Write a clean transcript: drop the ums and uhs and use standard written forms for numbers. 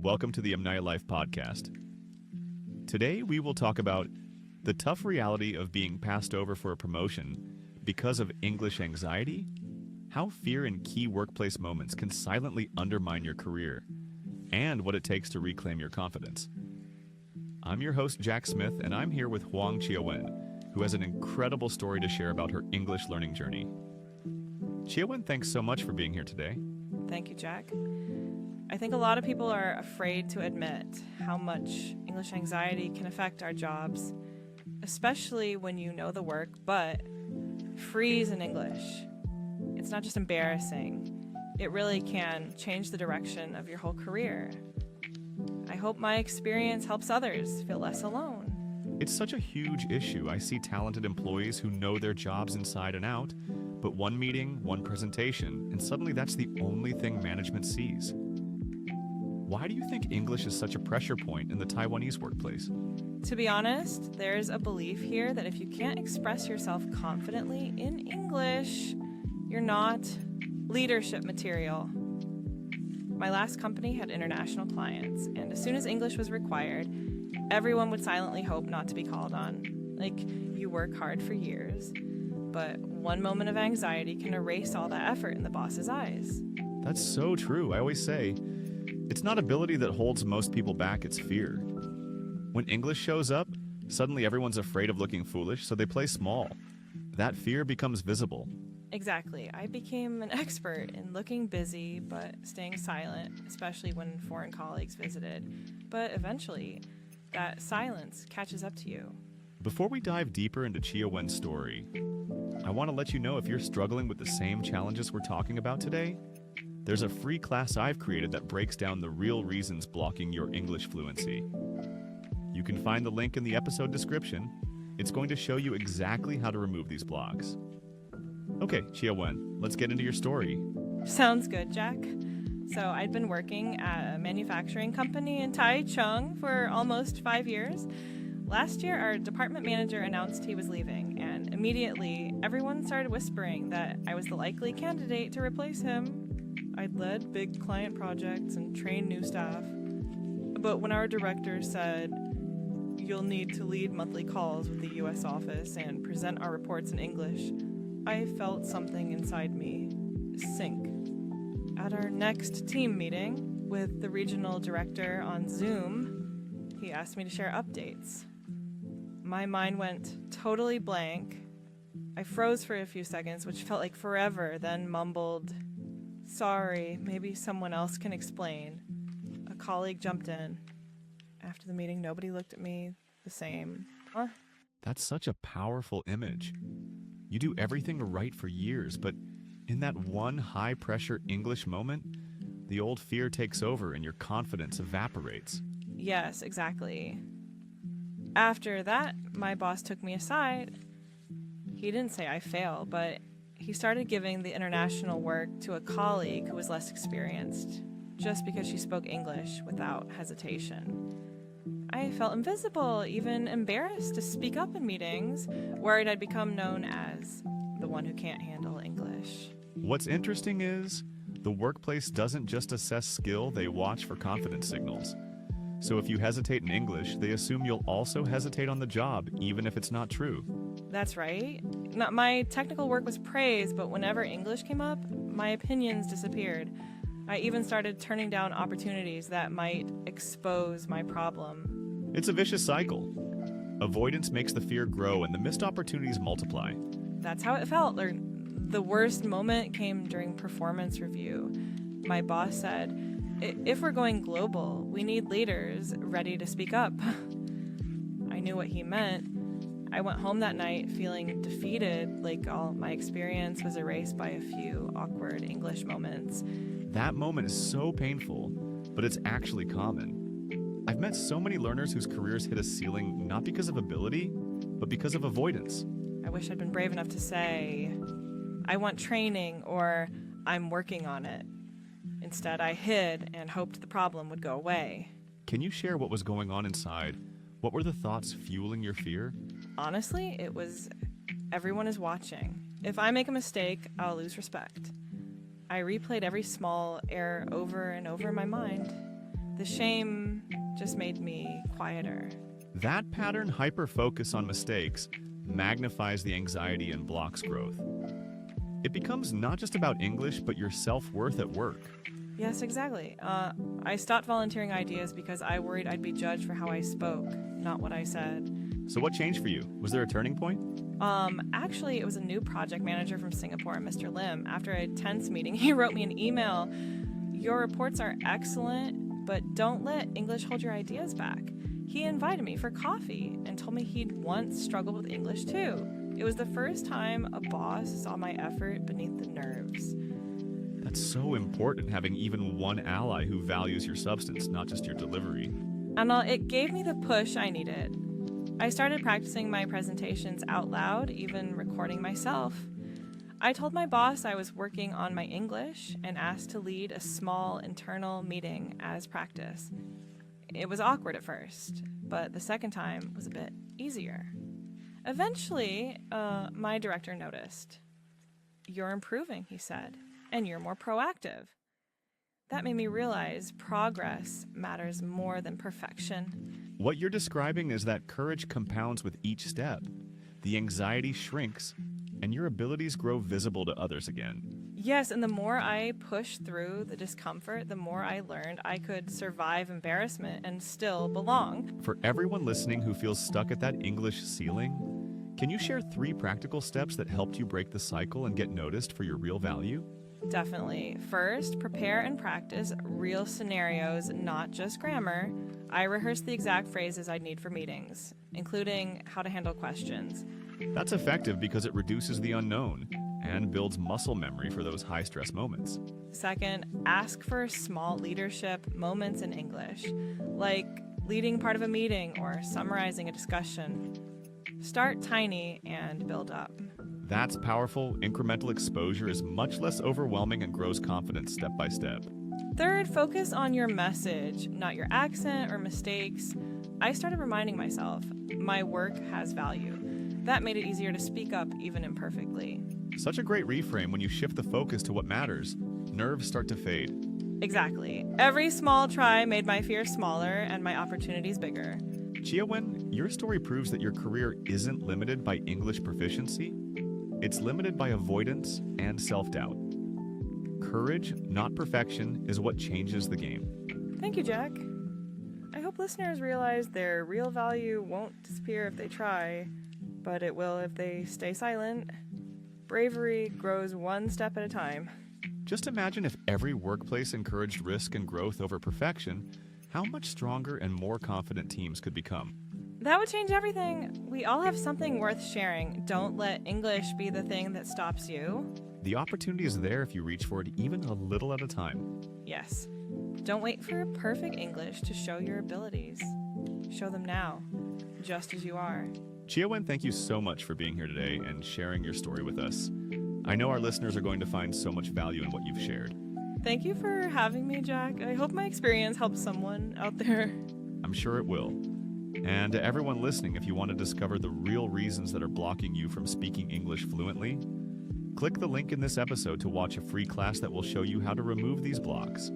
welcome to the Amnayalife podcast. Today we will talk about the tough reality of being passed over for a promotion because of English anxiety, how fear in key workplace moments can silently undermine your career, and what it takes to reclaim your confidence. I'm your host, Jack Smith, and I'm here with Jia-wen, who has an incredible story to share about her English learning journey. Jia-wen, thanks so much for being here today. Thank you, Jack. I think a lot of people are afraid to admit how much English anxiety can affect our jobs, especially when you know the work, but freeze in English. It's not just embarrassing. It really can change the direction of your whole career. I hope my experience helps others feel less alone. It's such a huge issue. I see talented employees who know their jobs inside and out, but one meeting, one presentation, and suddenly that's the only thing management sees. Why do you think English is such a pressure point in the Taiwanese workplace? To be honest, there's a belief here that if you can't express yourself confidently in English, you're not leadership material. My last company had international clients, and as soon as English was required, everyone would silently hope not to be called on. Like, you work hard for years, but one moment of anxiety can erase all that effort in the boss's eyes. That's so true. I always say, it's not ability that holds most people back, it's fear. When English shows up, suddenly everyone's afraid of looking foolish, so they play small. That fear becomes visible. Exactly. I became an expert in looking busy but staying silent, especially when foreign colleagues visited. But eventually, that silence catches up to you. Before we dive deeper into Jia-wen's story, I want to let you know if you're struggling with the same challenges we're talking about today, there's a free class I've created that breaks down the real reasons blocking your English fluency. You can find the link in the episode description. It's going to show you exactly how to remove these blocks. Okay, Jia-wen, let's get into your story. Sounds good, Jack. So I'd been working at a manufacturing company in Taichung for almost 5 years. Last year, our department manager announced he was leaving, and immediately everyone started whispering that I was the likely candidate to replace him. I'd led big client projects and trained new staff. But when our director said, "You'll need to lead monthly calls with the US office and present our reports in English," I felt something inside me sink. At our next team meeting with the regional director on Zoom, he asked me to share updates. My mind went totally blank. I froze for a few seconds, which felt like forever, then mumbled, "Sorry, maybe someone else can explain." A colleague jumped in. After the meeting, nobody looked at me the same. Huh? That's such a powerful image. You do everything right for years, but in that one high-pressure English moment, the old fear takes over and your confidence evaporates. Yes, exactly. After that, my boss took me aside. He didn't say I failed, but he started giving the international work to a colleague who was less experienced, just because she spoke English without hesitation. I felt invisible, even embarrassed to speak up in meetings, worried I'd become known as the one who can't handle English. What's interesting is, the workplace doesn't just assess skill, they watch for confidence signals. So if you hesitate in English, they assume you'll also hesitate on the job, even if it's not true. That's right. My technical work was praised, but whenever English came up, my opinions disappeared. I even started turning down opportunities that might expose my problem. It's a vicious cycle. Avoidance makes the fear grow and the missed opportunities multiply. That's how it felt. The worst moment came during performance review. My boss said, "If we're going global, we need leaders ready to speak up." I knew what he meant. I went home that night feeling defeated, like all my experience was erased by a few awkward English moments. That moment is so painful, but it's actually common. I've met so many learners whose careers hit a ceiling not because of ability, but because of avoidance. I wish I'd been brave enough to say, "I want training," or "I'm working on it." Instead, I hid and hoped the problem would go away. Can you share what was going on inside? What were the thoughts fueling your fear? Honestly, it was everyone is watching. If I make a mistake, I'll lose respect. I replayed every small error over and over in my mind. The shame just made me quieter. That pattern hyper-focus on mistakes magnifies the anxiety and blocks growth. It becomes not just about English, but your self-worth at work. Yes, exactly. I stopped volunteering ideas because I worried I'd be judged for how I spoke, not what I said. So what changed for you? Was there a turning point? Actually, it was a new project manager from Singapore, Mr. Lim. After a tense meeting, he wrote me an email. Your reports are excellent, but don't let English hold your ideas back. He invited me for coffee and told me he'd once struggled with English too. It was the first time a boss saw my effort beneath the nerves. That's so important, having even one ally who values your substance, not just your delivery. And it gave me the push I needed. I started practicing my presentations out loud, even recording myself. I told my boss I was working on my English and asked to lead a small internal meeting as practice. It was awkward at first, but the second time was a bit easier. Eventually, my director noticed. You're improving, he said, and you're more proactive. That made me realize progress matters more than perfection. What you're describing is that courage compounds with each step. The anxiety shrinks, and your abilities grow visible to others again. Yes, and the more I pushed through the discomfort, the more I learned I could survive embarrassment and still belong. For everyone listening who feels stuck at that English ceiling, can you share 3 practical steps that helped you break the cycle and get noticed for your real value? Definitely. First, prepare and practice real scenarios, not just grammar. I rehearsed the exact phrases I'd need for meetings, including how to handle questions. That's effective because it reduces the unknown and builds muscle memory for those high-stress moments. Second, ask for small leadership moments in English, like leading part of a meeting or summarizing a discussion. Start tiny and build up. That's powerful. Incremental exposure is much less overwhelming and grows confidence step by step. Third, focus on your message, not your accent or mistakes. I started reminding myself, my work has value. That made it easier to speak up even imperfectly. Such a great reframe. When you shift the focus to what matters, nerves start to fade. Exactly. Every small try made my fear smaller and my opportunities bigger. Jia-wen, your story proves that your career isn't limited by English proficiency. It's limited by avoidance and self-doubt. Courage, not perfection, is what changes the game. Thank you, Jack. I hope listeners realize their real value won't disappear if they try, but it will if they stay silent. Bravery grows one step at a time. Just imagine if every workplace encouraged risk and growth over perfection, how much stronger and more confident teams could become. That would change everything. We all have something worth sharing. Don't let English be the thing that stops you. The opportunity is there if you reach for it even a little at a time. Yes. Don't wait for perfect English to show your abilities. Show them now, just as you are. Jia-wen, thank you so much for being here today and sharing your story with us. I know our listeners are going to find so much value in what you've shared. Thank you for having me, Jack. I hope my experience helps someone out there. I'm sure it will. And to everyone listening, if you want to discover the real reasons that are blocking you from speaking English fluently, click the link in this episode to watch a free class that will show you how to remove these blocks.